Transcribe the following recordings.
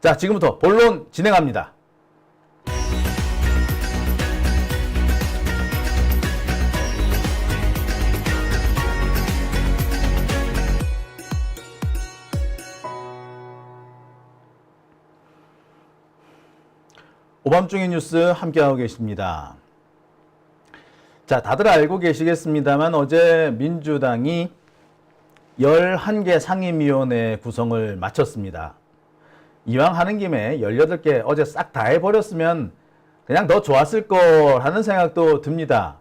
자, 지금부터 본론 진행합니다. 오밤중의 뉴스 함께하고 계십니다. 자, 다들 알고 계시겠습니다만 어제 민주당이 11개 상임위원회 구성을 마쳤습니다. 이왕 하는 김에 18개 어제 싹 다 해버렸으면 그냥 더 좋았을 걸 하는 생각도 듭니다.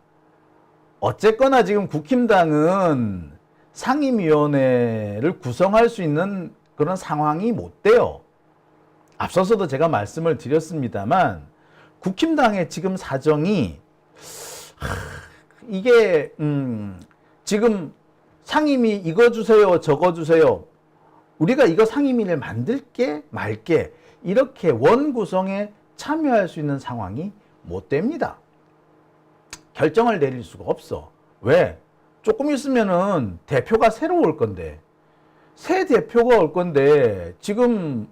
어쨌거나 지금 국힘당은 상임위원회를 구성할 수 있는 그런 상황이 못 돼요. 앞서서도 제가 말씀을 드렸습니다만 국힘당의 지금 사정이 이게 지금 상임위 이거 주세요 저거 주세요 우리가 이거 상임위를 만들게 말게 이렇게 원구성에 참여할 수 있는 상황이 못 됩니다. 결정을 내릴 수가 없어. 왜? 조금 있으면은 대표가 새로 올 건데 새 대표가 올 건데 지금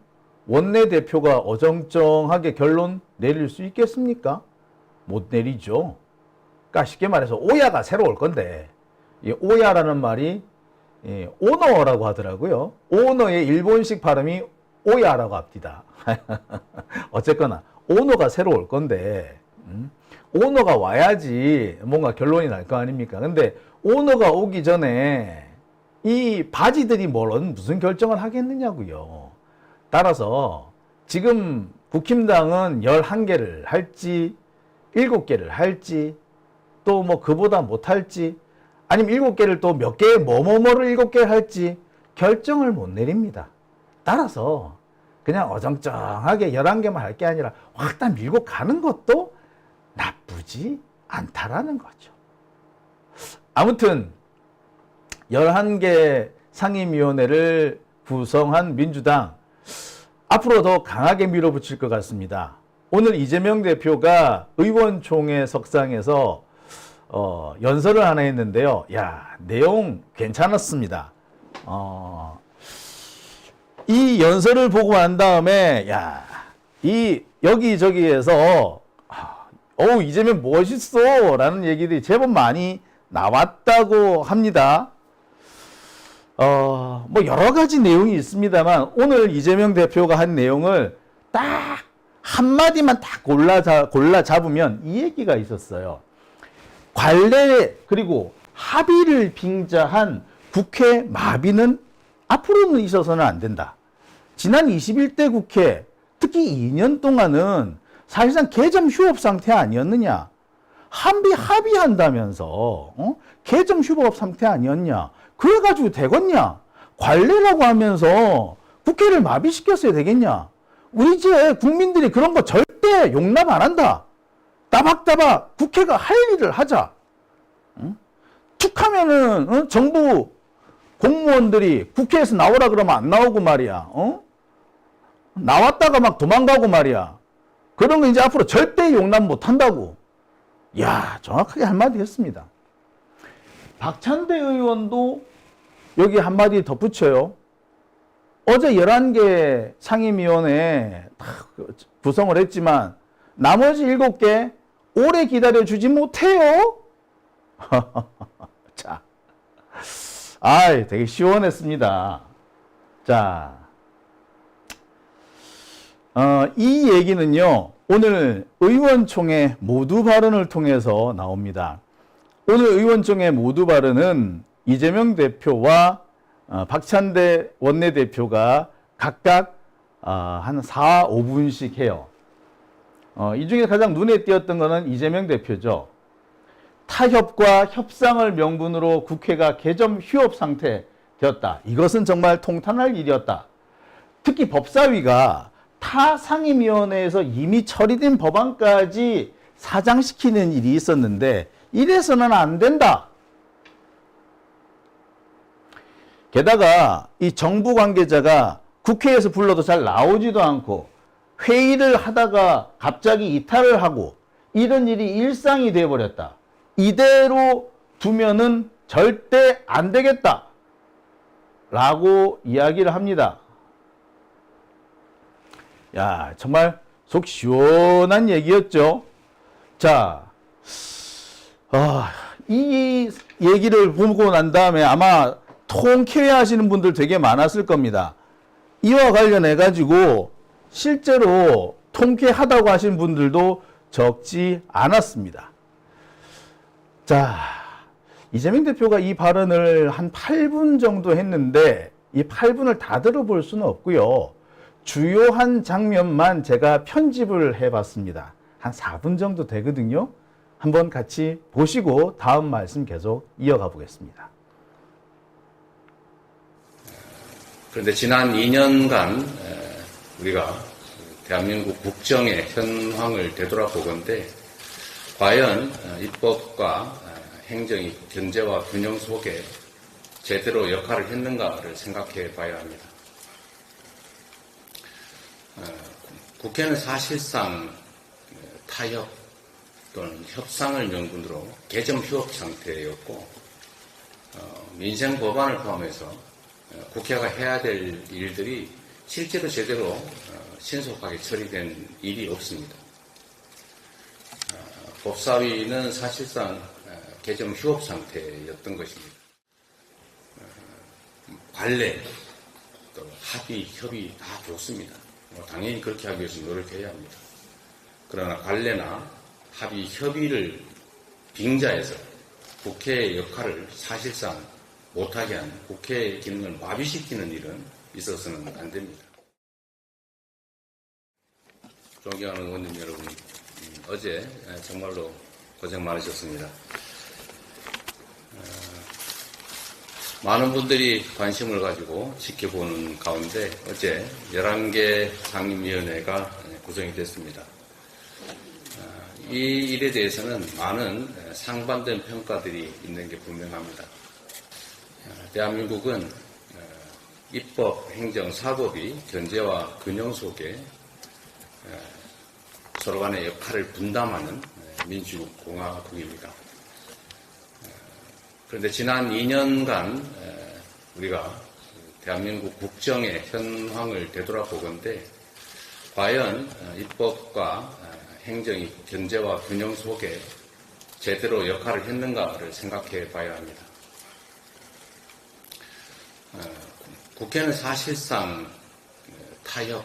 원내대표가 어정쩡하게 결론 내릴 수 있겠습니까? 못 내리죠. 그러니까 쉽게 말해서 오야가 새로 올 건데 이 오야라는 말이 오너라고 하더라고요. 오너의 일본식 발음이 오야라고 합니다. 어쨌거나 오너가 새로 올 건데 오너가 와야지 뭔가 결론이 날 거 아닙니까? 근데 오너가 오기 전에 이 바지들이 무슨 결정을 하겠느냐고요. 따라서 지금 국힘당은 11개를 할지 7개를 할지 또 뭐 그보다 못할지 아니면 7개를 또 몇 개의 뭐뭐뭐를 7개 할지 결정을 못 내립니다. 따라서 그냥 어정쩡하게 11개만 할 게 아니라 확 다 밀고 가는 것도 나쁘지 않다라는 거죠. 아무튼 11개 상임위원회를 구성한 민주당 앞으로 더 강하게 밀어붙일 것 같습니다. 오늘 이재명 대표가 의원총회 석상에서 연설을 하나 했는데요. 야, 내용 괜찮았습니다. 이 연설을 보고 난 다음에 야, 이 여기저기에서 이재명 멋있어 라는 얘기들이 제법 많이 나왔다고 합니다. 뭐 여러 가지 내용이 있습니다만 오늘 이재명 대표가 한 내용을 딱 한마디만 딱 골라 잡으면 이 얘기가 있었어요. 관례 그리고 합의를 빙자한 국회 마비는 앞으로는 있어서는 안 된다. 지난 21대 국회 특히 2년 동안은 사실상 개점 휴업 상태 아니었느냐. 합의한다면서 개점 휴업 상태 아니었냐. 그래가지고 되겠냐? 관례라고 하면서 국회를 마비시켰어야 되겠냐? 우리 이제 국민들이 그런 거 절대 용납 안 한다. 따박따박 국회가 할 일을 하자. 툭 하면은 정부 공무원들이 국회에서 나오라 그러면 안 나오고 말이야. 나왔다가 막 도망가고 말이야. 그런 거 이제 앞으로 절대 용납 못 한다고. 야, 정확하게 한마디 했습니다. 박찬대 의원도 여기 한마디 덧붙여요. 어제 11개 상임위원회 구성을 했지만 나머지 7개 오래 기다려주지 못해요. 자, 되게 시원했습니다. 자, 이 얘기는요, 오늘 의원총회 모두 발언을 통해서 나옵니다. 오늘 의원총회 모두 발언은 이재명 대표와 박찬대 원내대표가 각각 한 4, 5분씩 해요. 이 중에 가장 눈에 띄었던 것은 이재명 대표죠. 타협과 협상을 명분으로 국회가 개점 휴업 상태 되었다. 이것은 정말 통탄할 일이었다. 특히 법사위가 타 상임위원회에서 이미 처리된 법안까지 사장시키는 일이 있었는데 이래서는 안 된다. 게다가 이 정부 관계자가 국회에서 불러도 잘 나오지도 않고 회의를 하다가 갑자기 이탈을 하고 이런 일이 일상이 되어버렸다. 이대로 두면은 절대 안 되겠다. 라고 이야기를 합니다. 야, 정말 속 시원한 얘기였죠. 자, 이 얘기를 보고 난 다음에 아마 통쾌해 하시는 분들 되게 많았을 겁니다. 이와 관련해 가지고 실제로 통쾌하다고 하신 분들도 적지 않았습니다. 자, 이재명 대표가 이 발언을 한 8분 정도 했는데 이 8분을 다 들어볼 수는 없고요. 주요한 장면만 제가 편집을 해봤습니다. 한 4분 정도 되거든요. 한번 같이 보시고 다음 말씀 계속 이어가 보겠습니다. 그런데 지난 2년간 우리가 대한민국 국정의 현황을 되돌아보건대 과연 입법과 행정이 견제와 균형 속에 제대로 역할을 했는가를 생각해 봐야 합니다. 국회는 사실상 타협 또는 협상을 명분으로 개점 휴업 상태였고 민생 법안을 포함해서 국회가 해야 될 일들이 실제로 제대로 신속하게 처리된 일이 없습니다. 법사위는 사실상 개점 휴업 상태였던 것입니다. 관례, 또 합의, 협의 다 좋습니다. 당연히 그렇게 하기 위해서 노력해야 합니다. 그러나 관례나 합의, 협의를 빙자해서 국회의 역할을 사실상 못하게 하는 국회의 기능을 마비시키는 일은 있어서는 안 됩니다. 존경하는 의원님 여러분, 어제 정말로 고생 많으셨습니다. 많은 분들이 관심을 가지고 지켜보는 가운데 어제 11개 상임위원회가 구성이 됐습니다. 이 일에 대해서는 많은 상반된 평가들이 있는 게 분명합니다. 대한민국은 입법, 행정, 사법이 견제와 균형 속에 서로 간의 역할을 분담하는 민주공화국입니다. 그런데 지난 2년간 우리가 대한민국 국정의 현황을 되돌아보건대 과연 입법과 행정이 견제와 균형 속에 제대로 역할을 했는가를 생각해 봐야 합니다. 국회는 사실상 타협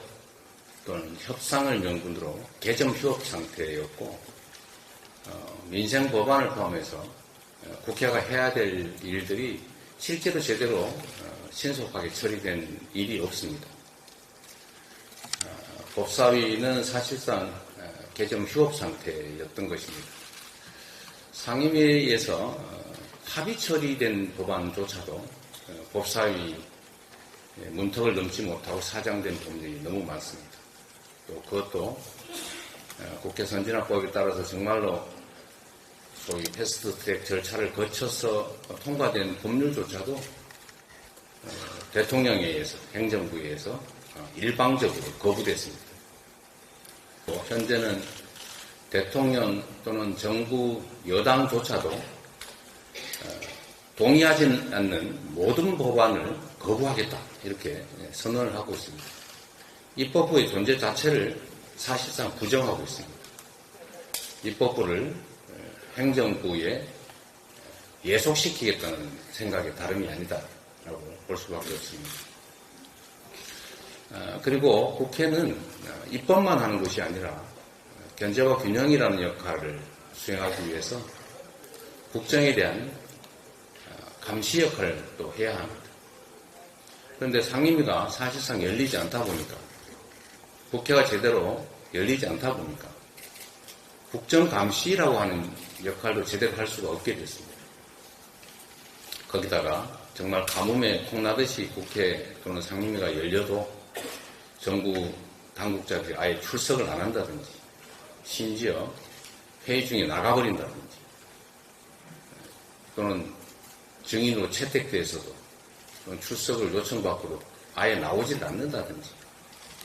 또는 협상을 명분으로 개점 휴업 상태였고 민생 법안을 포함해서 국회가 해야 될 일들이 실제로 제대로 신속하게 처리된 일이 없습니다. 법사위는 사실상 개점 휴업 상태였던 것입니다. 상임위에서 합의 처리된 법안조차도 법사위 문턱을 넘지 못하고 사장된 법률이 너무 많습니다. 또 그것도 국회 선진화법에 따라서 정말로 소위 패스트트랙 절차를 거쳐서 통과된 법률조차도 대통령에 의해서 행정부에 의해서 일방적으로 거부됐습니다. 또 현재는 대통령 또는 정부 여당조차도 동의하지 않는 모든 법안을 거부하겠다 이렇게 선언을 하고 있습니다. 입법부의 존재 자체를 사실상 부정하고 있습니다. 입법부를 행정부에 예속시키겠다는 생각에 다름이 아니다라고 볼 수밖에 없습니다. 그리고 국회는 입법만 하는 것이 아니라 견제와 균형이라는 역할을 수행하기 위해서 국정에 대한 감시 역할을 또 해야 합니다. 그런데 상임위가 사실상 열리지 않다 보니까 국회가 제대로 열리지 않다 보니까 국정감시라고 하는 역할도 제대로 할 수가 없게 됐습니다. 거기다가 정말 가뭄에 콩나듯이 국회 또는 상임위가 열려도 정부 당국자들이 아예 출석을 안 한다든지 심지어 회의 중에 나가버린다든지 또는 증인으로 채택돼서도 출석을 요청받고도 아예 나오질 않는다든지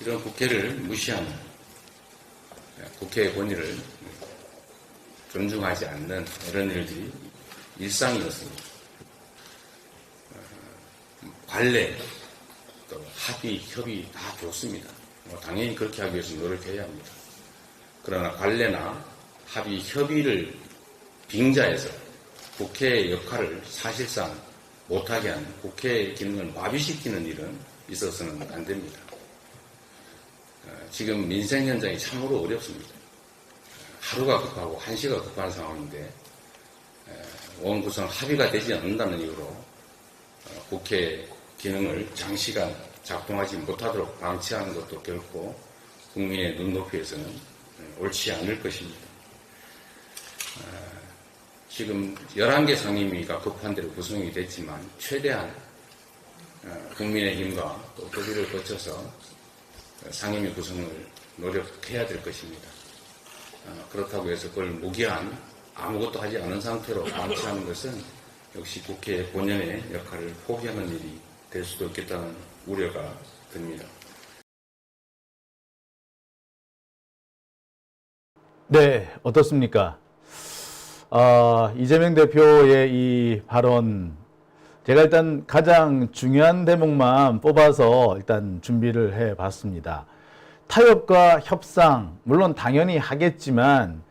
이런 국회를 무시하는 국회의 권위를 존중하지 않는 이런 일들이 일상이었습니다. 관례, 또 합의, 협의 다 좋습니다. 당연히 그렇게 하기 위해서 노력해야 합니다. 그러나 관례나 합의, 협의를 빙자해서 국회의 역할을 사실상 못하게 하는, 국회의 기능을 마비시키는 일은 있어서는 안 됩니다. 지금 민생 현장이 참으로 어렵습니다. 하루가 급하고 한시가 급한 상황인데 원 구성 합의가 되지 않는다는 이유로 국회 기능을 장시간 작동하지 못하도록 방치하는 것도 결코 국민의 눈높이에서는 옳지 않을 것입니다. 지금 11개 상임위가 급한 대로 구성이 됐지만 최대한 국민의힘과 또 협의를 거쳐서 상임위 구성을 노력해야 될 것입니다. 그렇다고 해서 그걸 무기한 아무것도 하지 않은 상태로 방치하는 것은 역시 국회의 본연의 역할을 포기하는 일이 될 수도 있겠다는 우려가 듭니다. 네, 어떻습니까? 이재명 대표의 이 발언, 제가 일단 가장 중요한 대목만 뽑아서 일단 준비를 해 봤습니다. 타협과 협상, 물론 당연히 하겠지만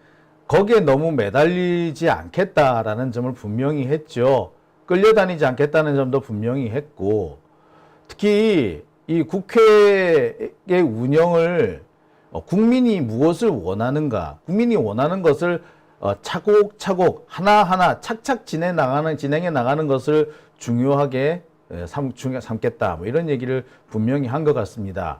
거기에 너무 매달리지 않겠다라는 점을 분명히 했죠. 끌려다니지 않겠다는 점도 분명히 했고, 특히 이 국회의 운영을 국민이 무엇을 원하는가, 국민이 원하는 것을 차곡차곡 하나하나 착착 진행해 나가는 것을 중요하게 삼겠다, 뭐 이런 얘기를 분명히 한 것 같습니다.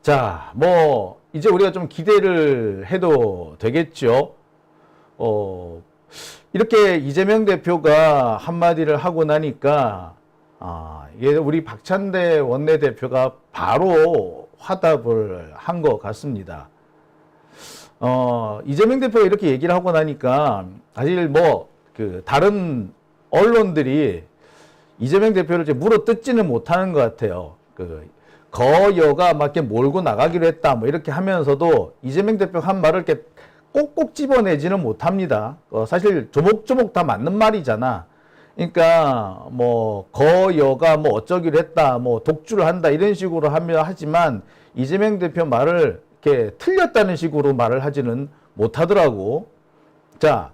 자, 뭐 이제 우리가 좀 기대를 해도 되겠죠. 이렇게 이재명 대표가 한마디를 하고 나니까 이게 우리 박찬대 원내대표가 바로 화답을 한 것 같습니다. 이재명 대표가 이렇게 얘기를 하고 나니까 사실 뭐 그 다른 언론들이 이재명 대표를 이제 물어 뜯지는 못하는 것 같아요. 거여가 막 이렇게 몰고 나가기로 했다, 뭐 이렇게 하면서도 이재명 대표가 한 말을 이렇게 꼭꼭 집어내지는 못합니다. 사실 조목조목 다 맞는 말이잖아. 그러니까 뭐 거여가 뭐 어쩌기로 했다, 뭐 독주를 한다 이런 식으로 하지만 이재명 대표 말을 이렇게 틀렸다는 식으로 말을 하지는 못하더라고. 자,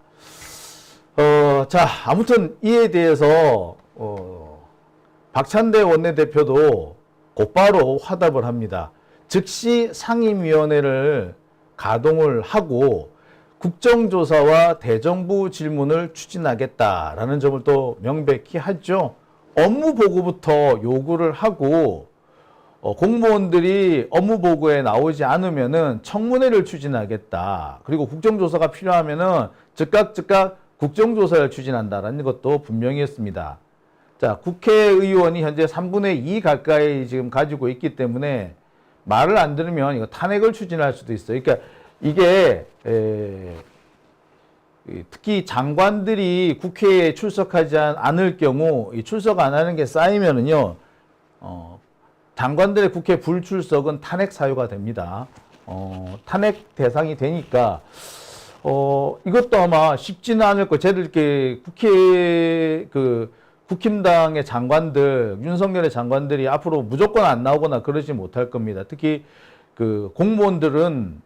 아무튼 이에 대해서 박찬대 원내대표도 곧바로 화답을 합니다. 즉시 상임위원회를 가동을 하고 국정조사와 대정부 질문을 추진하겠다라는 점을 또 명백히 하죠. 업무보고부터 요구를 하고 공무원들이 업무보고에 나오지 않으면은 청문회를 추진하겠다. 그리고 국정조사가 필요하면은 즉각 국정조사를 추진한다라는 것도 분명히 했습니다. 자, 국회의원이 현재 3분의 2 가까이 지금 가지고 있기 때문에 말을 안 들으면 이거 탄핵을 추진할 수도 있어요. 그러니까 이게 특히 장관들이 국회에 출석하지 않을 경우 이 출석 안 하는 게 쌓이면은요, 장관들의 국회 불출석은 탄핵 사유가 됩니다. 탄핵 대상이 되니까 이것도 아마 쉽지는 않을 거예요. 쟤들 이렇게 국힘당의 장관들, 윤석열의 장관들이 앞으로 무조건 안 나오거나 그러지 못할 겁니다. 특히 그 공무원들은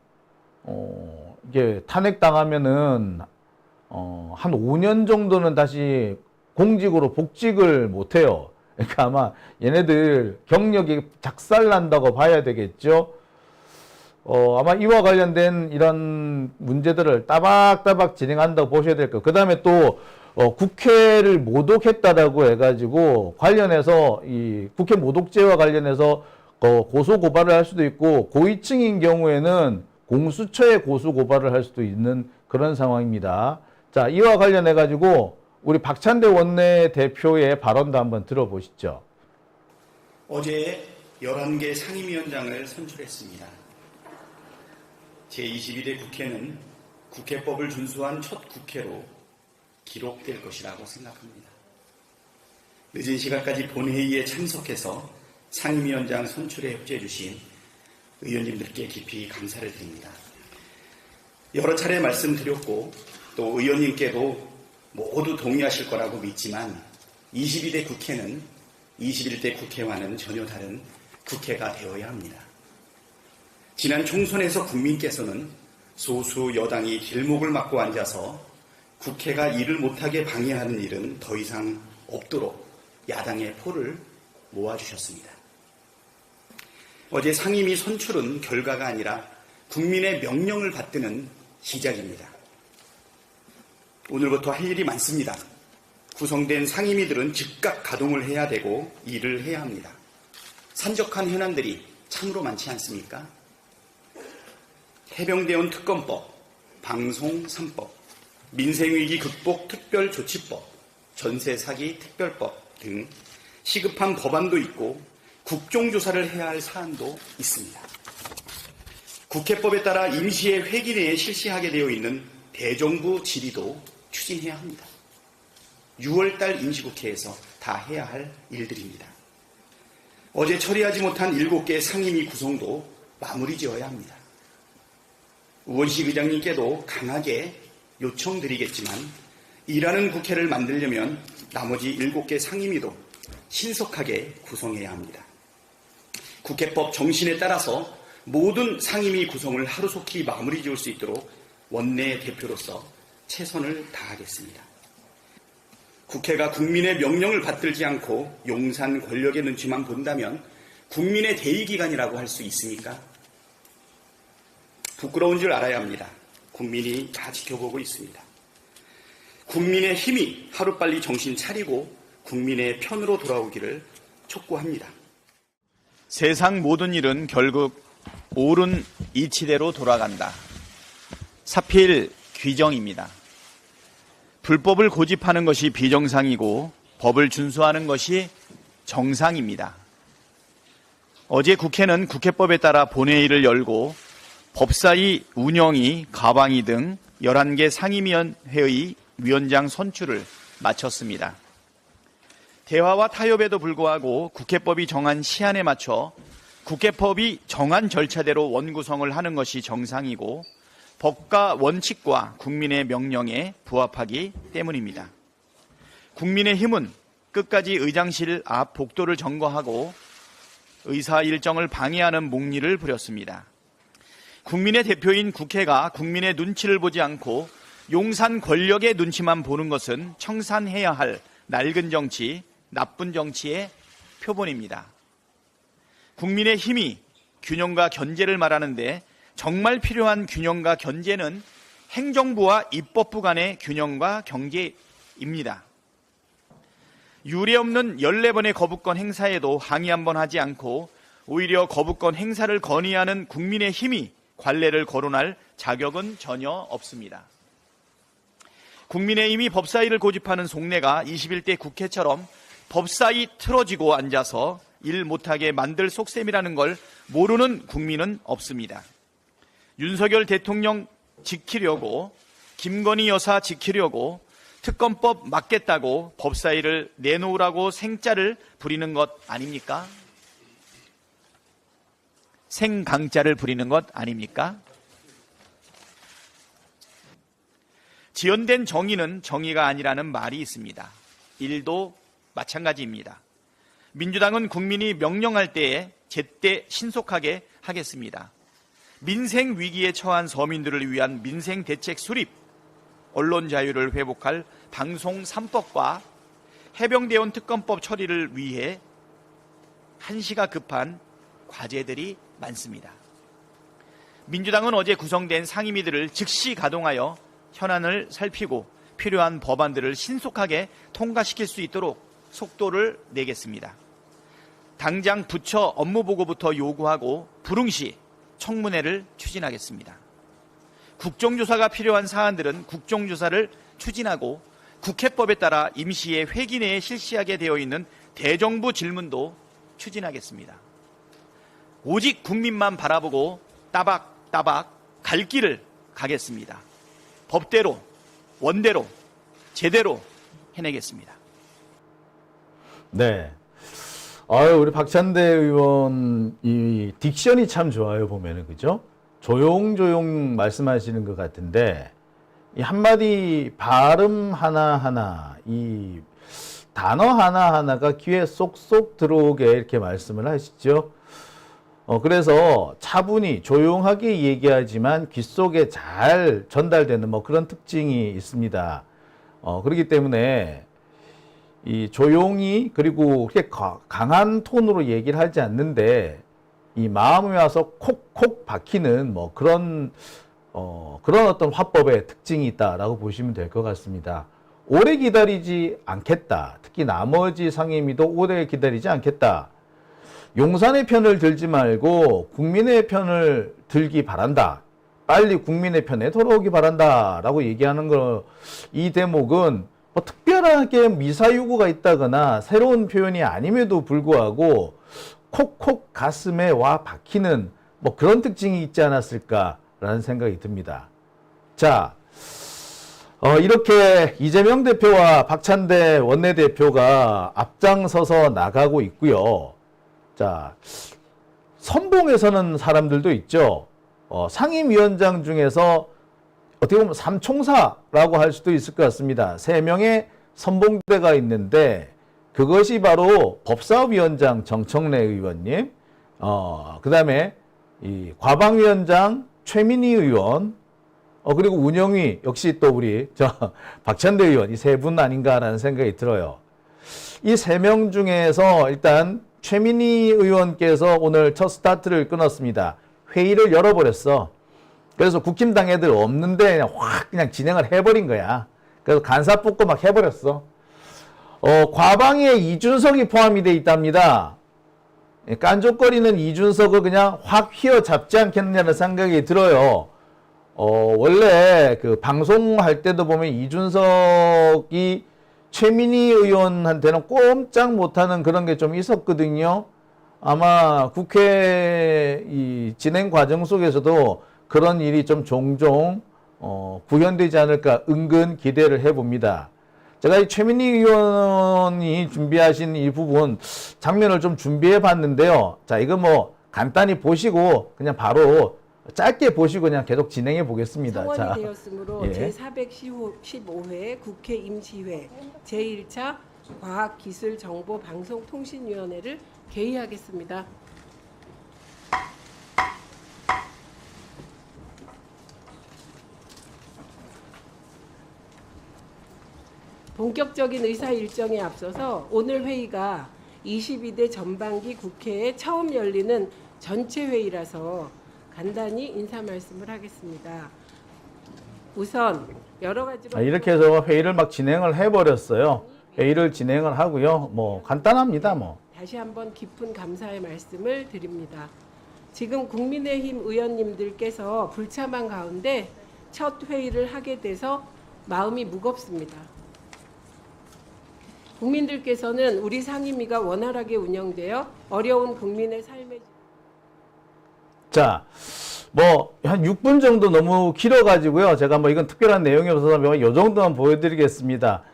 이게 탄핵당하면은 한 5년 정도는 다시 공직으로 복직을 못 해요. 그러니까 아마 얘네들 경력이 작살난다고 봐야 되겠죠. 아마 이와 관련된 이런 문제들을 따박따박 진행한다고 보셔야 될 거예요. 그 다음에 또 국회를 모독했다라고 해가지고 관련해서 이 국회 모독죄와 관련해서 고소 고발을 할 수도 있고, 고위층인 경우에는 공수처에 고소 고발을 할 수도 있는 그런 상황입니다. 자, 이와 관련해가지고 우리 박찬대 원내대표의 발언도 한번 들어보시죠. 어제 11개 상임위원장을 선출했습니다. 제22대 국회는 국회법을 준수한 첫 국회로 기록될 것이라고 생각합니다. 늦은 시간까지 본회의에 참석해서 상임위원장 선출에 협조해 주신 의원님들께 깊이 감사를 드립니다. 여러 차례 말씀드렸고 또 의원님께도 모두 동의하실 거라고 믿지만 22대 국회는 21대 국회와는 전혀 다른 국회가 되어야 합니다. 지난 총선에서 국민께서는 소수 여당이 길목을 막고 앉아서 국회가 일을 못하게 방해하는 일은 더 이상 없도록 야당의 포를 모아주셨습니다. 어제 상임위 선출은 결과가 아니라 국민의 명령을 받드는 시작입니다. 오늘부터 할 일이 많습니다. 구성된 상임위들은 즉각 가동을 해야 되고 일을 해야 합니다. 산적한 현안들이 참으로 많지 않습니까? 해병대원 특검법, 방송 3법, 민생위기 극복 특별조치법, 전세 사기 특별법 등 시급한 법안도 있고 국정조사를 해야 할 사안도 있습니다. 국회법에 따라 임시의 회기 내에 실시하게 되어 있는 대정부 질의도 추진해야 합니다. 6월달 임시국회에서 다 해야 할 일들입니다. 어제 처리하지 못한 7개 상임위 구성도 마무리 지어야 합니다. 우원식 의장님께도 강하게 요청드리겠지만 일하는 국회를 만들려면 나머지 7개 상임위도 신속하게 구성해야 합니다. 국회법 정신에 따라서 모든 상임위 구성을 하루속히 마무리 지을 수 있도록 원내 대표로서 최선을 다하겠습니다. 국회가 국민의 명령을 받들지 않고 용산 권력의 눈치만 본다면 국민의 대의기관이라고 할 수 있습니까? 부끄러운 줄 알아야 합니다. 국민이 다 지켜보고 있습니다. 국민의 힘이 하루빨리 정신 차리고 국민의 편으로 돌아오기를 촉구합니다. 세상 모든 일은 결국 옳은 이치대로 돌아간다. 사필 규정입니다. 불법을 고집하는 것이 비정상이고 법을 준수하는 것이 정상입니다. 어제 국회는 국회법에 따라 본회의를 열고 법사위 운영위, 가방위 등 11개 상임위원회의 위원장 선출을 마쳤습니다. 대화와 타협에도 불구하고 국회법이 정한 시한에 맞춰 국회법이 정한 절차대로 원구성을 하는 것이 정상이고 법과 원칙과 국민의 명령에 부합하기 때문입니다. 국민의힘은 끝까지 의장실 앞 복도를 점거하고 의사 일정을 방해하는 목리를 부렸습니다. 국민의 대표인 국회가 국민의 눈치를 보지 않고 용산 권력의 눈치만 보는 것은 청산해야 할 낡은 정치, 나쁜 정치의 표본입니다. 국민의 힘이 균형과 견제를 말하는데 정말 필요한 균형과 견제는 행정부와 입법부 간의 균형과 경계입니다. 유례없는 14번의 거부권 행사에도 항의 한번 하지 않고 오히려 거부권 행사를 건의하는 국민의 힘이 관례를 거론할 자격은 전혀 없습니다. 국민의힘이 법사위를 고집하는 속내가 21대 국회처럼 법사위 틀어지고 앉아서 일 못하게 만들 속셈이라는 걸 모르는 국민은 없습니다. 윤석열 대통령 지키려고, 김건희 여사 지키려고 특검법 막겠다고 법사위를 내놓으라고 생짜를 부리는 것 아닙니까? 생강짜를 부리는 것 아닙니까? 지연된 정의는 정의가 아니라는 말이 있습니다. 일도 마찬가지입니다. 민주당은 국민이 명령할 때에 제때 신속하게 하겠습니다. 민생 위기에 처한 서민들을 위한 민생 대책 수립, 언론 자유를 회복할 방송 3법과 해병대원 특검법 처리를 위해 한시가 급한 과제들이 많습니다. 민주당은 어제 구성된 상임위들을 즉시 가동하여 현안을 살피고 필요한 법안들을 신속하게 통과시킬 수 있도록 속도를 내겠습니다. 당장 부처 업무보고부터 요구하고 불응시 청문회를 추진하겠습니다. 국정조사가 필요한 사안들은 국정조사를 추진하고 국회법에 따라 임시의 회기 내에 실시하게 되어 있는 대정부 질문도 추진하겠습니다. 오직 국민만 바라보고 따박따박 갈 길을 가겠습니다. 법대로, 원대로, 제대로 해내겠습니다. 네. 아유, 우리 박찬대 의원 이 딕션이 참 좋아요, 보면은. 그죠? 조용조용 말씀하시는 것 같은데, 이 한마디 발음 하나하나, 이 단어 하나하나가 귀에 쏙쏙 들어오게 이렇게 말씀을 하시죠. 그래서 차분히 조용하게 얘기하지만 귀 속에 잘 전달되는 뭐 그런 특징이 있습니다. 그렇기 때문에 이 조용히 그리고 그렇게 강한 톤으로 얘기를 하지 않는데 이 마음에 와서 콕콕 박히는 뭐 그런 어떤 화법의 특징이 있다라고 보시면 될 것 같습니다. 오래 기다리지 않겠다. 특히 나머지 상임위도 오래 기다리지 않겠다. 용산의 편을 들지 말고 국민의 편을 들기 바란다. 빨리 국민의 편에 돌아오기 바란다. 라고 얘기하는 거, 이 대목은 뭐 특별하게 미사유구가 있다거나 새로운 표현이 아님에도 불구하고 콕콕 가슴에 와 박히는 뭐 그런 특징이 있지 않았을까라는 생각이 듭니다. 자, 이렇게 이재명 대표와 박찬대 원내대표가 앞장서서 나가고 있고요. 자, 선봉에 서는 사람들도 있죠. 상임위원장 중에서 어떻게 보면 삼총사라고 할 수도 있을 것 같습니다. 3명의 선봉대가 있는데 그것이 바로 법사위원장 정청래 의원님, 그 다음에 이 과방위원장 최민희 의원, 그리고 운영위 역시 또 우리 박찬대 의원, 이 세 분 아닌가라는 생각이 들어요. 이 3명 중에서 일단 최민희 의원께서 오늘 첫 스타트를 끊었습니다. 회의를 열어버렸어. 그래서 국힘당 애들 없는데 그냥 확 그냥 진행을 해버린 거야. 그래서 간사 뽑고 막 해버렸어. 과방에 이준석이 포함이 돼 있답니다. 깐족거리는 이준석을 그냥 확 휘어잡지 않겠느냐는 생각이 들어요. 원래 그 방송할 때도 보면 이준석이 최민희 의원한테는 꼼짝 못하는 그런 게 좀 있었거든요. 아마 국회 이 진행 과정 속에서도 그런 일이 좀 종종 구현되지 않을까 은근 기대를 해봅니다. 제가 이 최민희 의원이 준비하신 이 부분 장면을 좀 준비해 봤는데요. 자, 이거 뭐 간단히 보시고 그냥 바로 짧게 보시고 그냥 계속 진행해 보겠습니다. 성원이 자, 되었으므로 예. 제415회 국회 임시회 제1차 과학기술정보방송통신위원회를 개의하겠습니다. 본격적인 의사 일정에 앞서서 오늘 회의가 22대 전반기 국회에 처음 열리는 전체 회의라서 간단히 인사 말씀을 하겠습니다. 우선 여러 가지로 이렇게 해서 회의를 막 진행을 해버렸어요. 회의를 진행을 하고요. 뭐 간단합니다. 뭐. 다시 한번 깊은 감사의 말씀을 드립니다. 지금 국민의힘 의원님들께서 불참한 가운데 첫 회의를 하게 돼서 마음이 무겁습니다. 국민들께서는 우리 상임위가 원활하게 운영되어 어려운 국민의 삶에 자, 뭐 한 6분 정도 너무 길어가지고요. 제가 뭐 이건 특별한 내용이 없어서 이 정도만 보여드리겠습니다.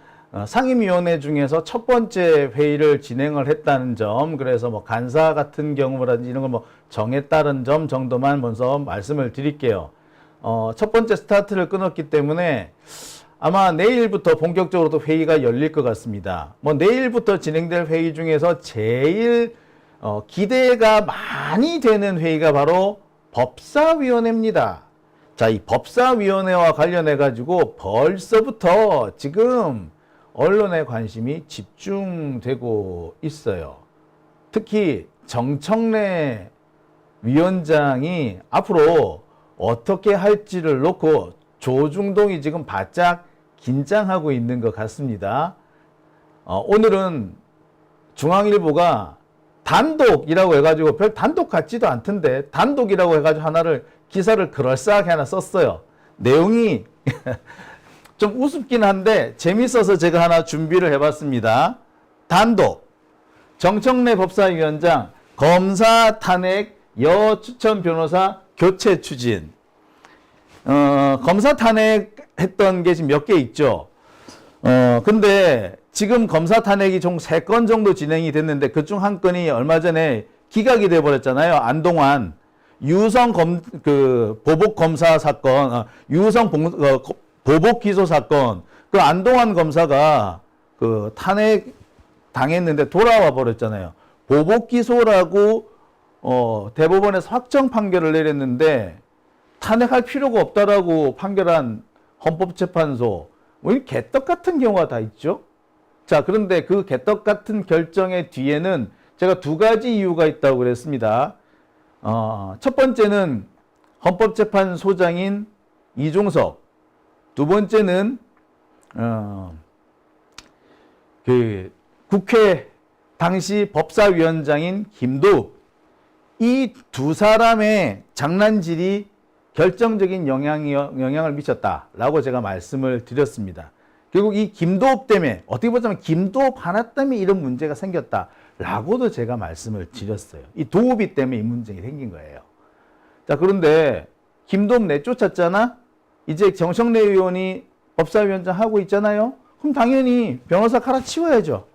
상임위원회 중에서 첫 번째 회의를 진행을 했다는 점, 그래서 뭐 간사 같은 경우라든지 이런 걸 뭐 정했다는 점 정도만 먼저 말씀을 드릴게요. 첫 번째 스타트를 끊었기 때문에 아마 내일부터 본격적으로 또 회의가 열릴 것 같습니다. 뭐 내일부터 진행될 회의 중에서 제일 기대가 많이 되는 회의가 바로 법사위원회입니다. 자, 이 법사위원회와 관련해 가지고 벌써부터 지금 언론의 관심이 집중되고 있어요. 특히 정청래 위원장이 앞으로 어떻게 할지를 놓고 조중동이 지금 바짝 긴장하고 있는 것 같습니다. 오늘은 중앙일보가 단독이라고 해가지고 별 단독 같지도 않던데 단독이라고 해가지고 하나를 기사를 그럴싸하게 하나 썼어요. 내용이 좀 우습긴 한데 재밌어서 제가 하나 준비를 해봤습니다. 단독 정청래 법사위원장 검사 탄핵 여추천 변호사 교체 추진. 검사 탄핵했던 게 지금 몇 개 있죠. 근데 지금 검사 탄핵이 총 3건 정도 진행이 됐는데 그중 한 건이 얼마 전에 기각이 돼 버렸잖아요. 안동환 유성 보복 검사 사건, 유성 보복 기소 사건. 그 안동환 검사가 그 탄핵 당했는데 돌아와 버렸잖아요. 보복 기소라고 대법원에서 확정 판결을 내렸는데 탄핵할 필요가 없다라고 판결한 헌법재판소, 뭐 이 개떡 같은 경우가 다 있죠. 자, 그런데 그 개떡 같은 결정의 뒤에는 제가 두 가지 이유가 있다고 그랬습니다. 첫 번째는 헌법재판소장인 이종석, 두 번째는 그 국회 당시 법사위원장인 김도읍, 이 두 사람의 장난질이 결정적인 영향을 미쳤다라고 제가 말씀을 드렸습니다. 결국 이 김도읍 때문에, 어떻게 보자면 김도읍 하나 때문에 이런 문제가 생겼다라고도 제가 말씀을 드렸어요. 이 도읍이 때문에 이 문제가 생긴 거예요. 자, 그런데 김도읍 내쫓았잖아? 이제 정청래 의원이 법사위원장 하고 있잖아요? 그럼 당연히 변호사 갈아치워야죠.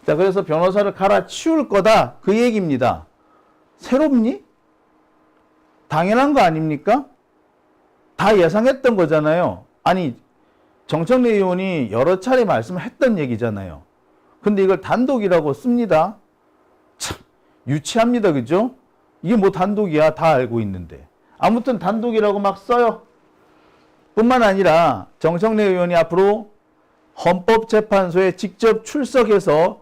자, 그래서 변호사를 갈아치울 거다, 그 얘기입니다. 새롭니? 당연한 거 아닙니까? 다 예상했던 거잖아요. 아니, 정청래 의원이 여러 차례 말씀을 했던 얘기잖아요. 근데 이걸 단독이라고 씁니다. 참 유치합니다. 그죠? 이게 뭐 단독이야, 다 알고 있는데. 아무튼 단독이라고 막 써요. 뿐만 아니라 정청래 의원이 앞으로 헌법재판소에 직접 출석해서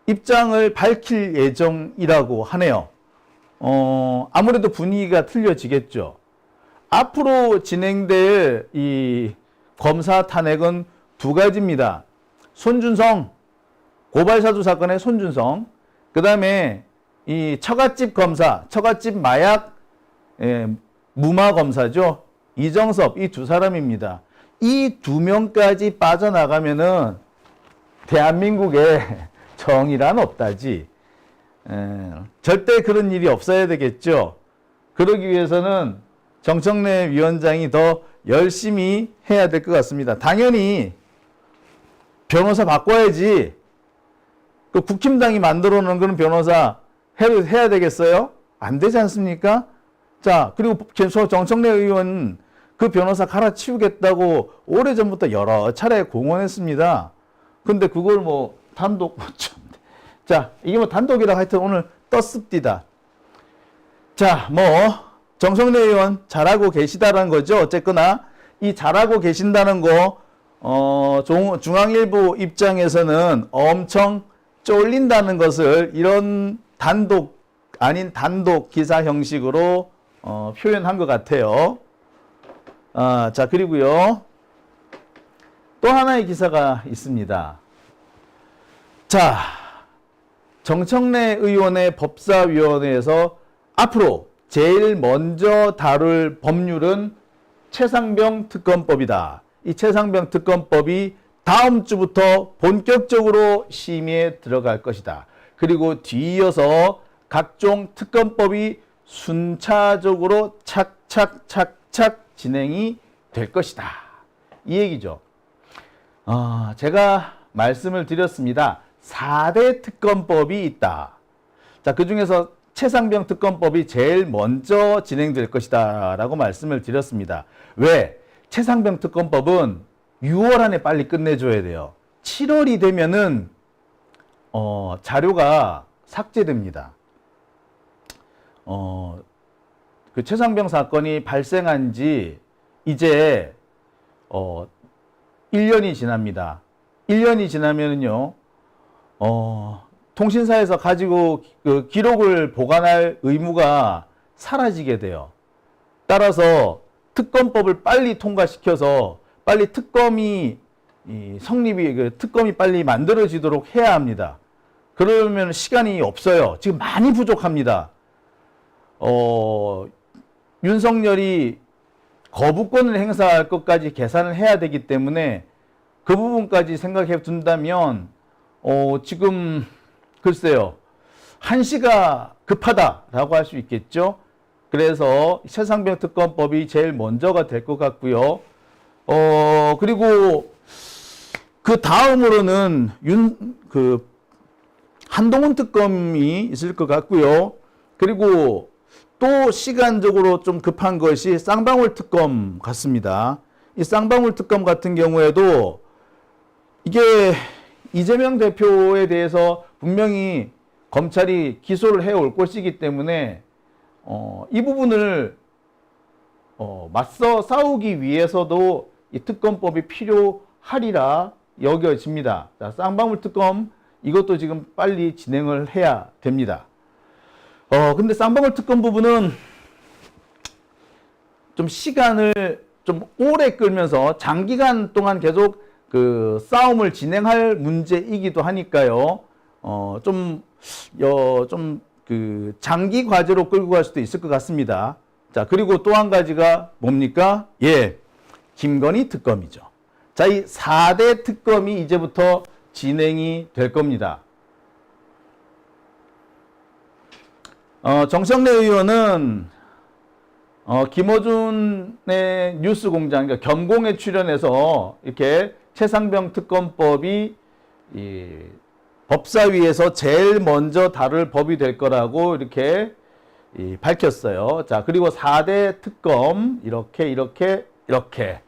입장을 밝힐 예정이라고 하네요. 아무래도 분위기가 틀려지겠죠. 앞으로 진행될 이 검사 탄핵은 두 가지입니다. 손준성, 고발사주 사건의 손준성, 그 다음에 이 처갓집 검사, 처갓집 마약 무마 검사죠. 이정섭, 이 두 사람입니다. 이 두 명까지 빠져나가면은 대한민국에 정의란 없다지. 절대 그런 일이 없어야 되겠죠. 그러기 위해서는 정청래 위원장이 더 열심히 해야 될 것 같습니다. 당연히 변호사 바꿔야지. 그 국힘당이 만들어 놓은 그런 변호사 해야 되겠어요? 안 되지 않습니까? 자, 그리고 정청래 의원 그 변호사 갈아치우겠다고 오래전부터 여러 차례 공언했습니다. 근데 그걸 뭐 단독, 자, 이게 뭐 단독이라고 하여튼 오늘 떴습니다. 자, 뭐 정청래 의원 잘하고 계시다는 거죠. 어쨌거나 이 잘하고 계신다는 거 중앙일보 입장에서는 엄청 쫄린다는 것을 이런 단독 아닌 단독 기사 형식으로 표현한 것 같아요. 자, 그리고요 또 하나의 기사가 있습니다. 자, 정청래 의원의 법사위원회에서 앞으로 제일 먼저 다룰 법률은 최상병 특검법이다. 이 최상병 특검법이 다음 주부터 본격적으로 심의에 들어갈 것이다. 그리고 뒤이어서 각종 특검법이 순차적으로 착착 진행이 될 것이다. 이 얘기죠. 제가 말씀을 드렸습니다. 4대 특검법이 있다. 자, 그 중에서 최상병 특검법이 제일 먼저 진행될 것이다 라고 말씀을 드렸습니다. 왜? 최상병 특검법은 6월 안에 빨리 끝내줘야 돼요. 7월이 되면은 자료가 삭제됩니다. 그 최상병 사건이 발생한 지 이제 1년이 지납니다. 1년이 지나면은요, 통신사에서 가지고 그 기록을 보관할 의무가 사라지게 돼요. 따라서 특검법을 빨리 통과시켜서 빨리 특검이 특검이 빨리 만들어지도록 해야 합니다. 그러면 시간이 없어요. 지금 많이 부족합니다. 윤석열이 거부권을 행사할 것까지 계산을 해야 되기 때문에 그 부분까지 생각해 둔다면 지금 글쎄요, 한시가 급하다라고 할 수 있겠죠. 그래서 최상병 특검법이 제일 먼저가 될 것 같고요. 그리고 그 다음으로는 한동훈 특검이 있을 것 같고요. 그리고 또 시간적으로 좀 급한 것이 쌍방울 특검 같습니다. 이 쌍방울 특검 같은 경우에도 이게 이재명 대표에 대해서 분명히 검찰이 기소를 해올 것이기 때문에 이 부분을 맞서 싸우기 위해서도 이 특검법이 필요하리라 여겨집니다. 자, 쌍방울 특검 이것도 지금 빨리 진행을 해야 됩니다. 근데 쌍방울 특검 부분은 좀 시간을 좀 오래 끌면서 장기간 동안 계속 그 싸움을 진행할 문제이기도 하니까요. 그 장기 과제로 끌고 갈 수도 있을 것 같습니다. 자, 그리고 또 한 가지가 뭡니까? 예, 김건희 특검이죠. 자, 이 4대 특검이 이제부터 진행이 될 겁니다. 정청래 의원은 김어준의 뉴스공장, 그러니까 겸공에 출연해서 이렇게 최상병 특검법이 이 법사위에서 제일 먼저 다룰 법이 될 거라고 이렇게 밝혔어요. 자, 그리고 4대 특검 이렇게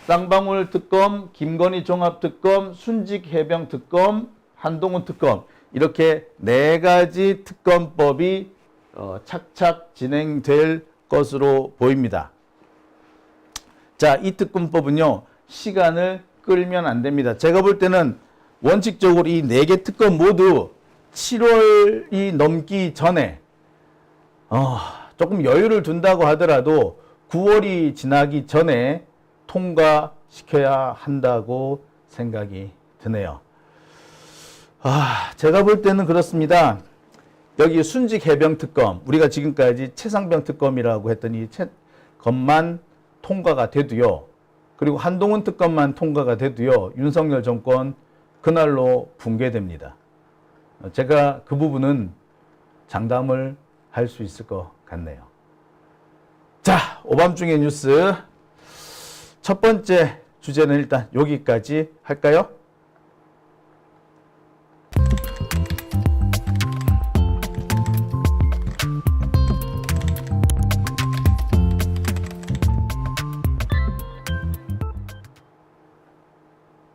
쌍방울 특검, 김건희 종합특검, 순직 해병 특검, 한동훈 특검 이렇게 4가지 특검법이 착착 진행될 것으로 보입니다. 자, 이 특검법은요, 시간을 끌면 안 됩니다. 제가 볼 때는 원칙적으로 이 4개 특검 모두 7월이 넘기 전에 조금 여유를 둔다고 하더라도 9월이 지나기 전에 통과시켜야 한다고 생각이 드네요. 제가 볼 때는 그렇습니다. 여기 순직 해병 특검, 우리가 지금까지 최상병 특검이라고 했더니 것만 통과가 돼도요. 그리고 한동훈 특검만 통과가 돼도요. 윤석열 정권 그날로 붕괴됩니다. 제가 그 부분은 장담을 할 수 있을 것 같네요. 자, 오밤중의 뉴스 첫 번째 주제는 일단 여기까지 할까요?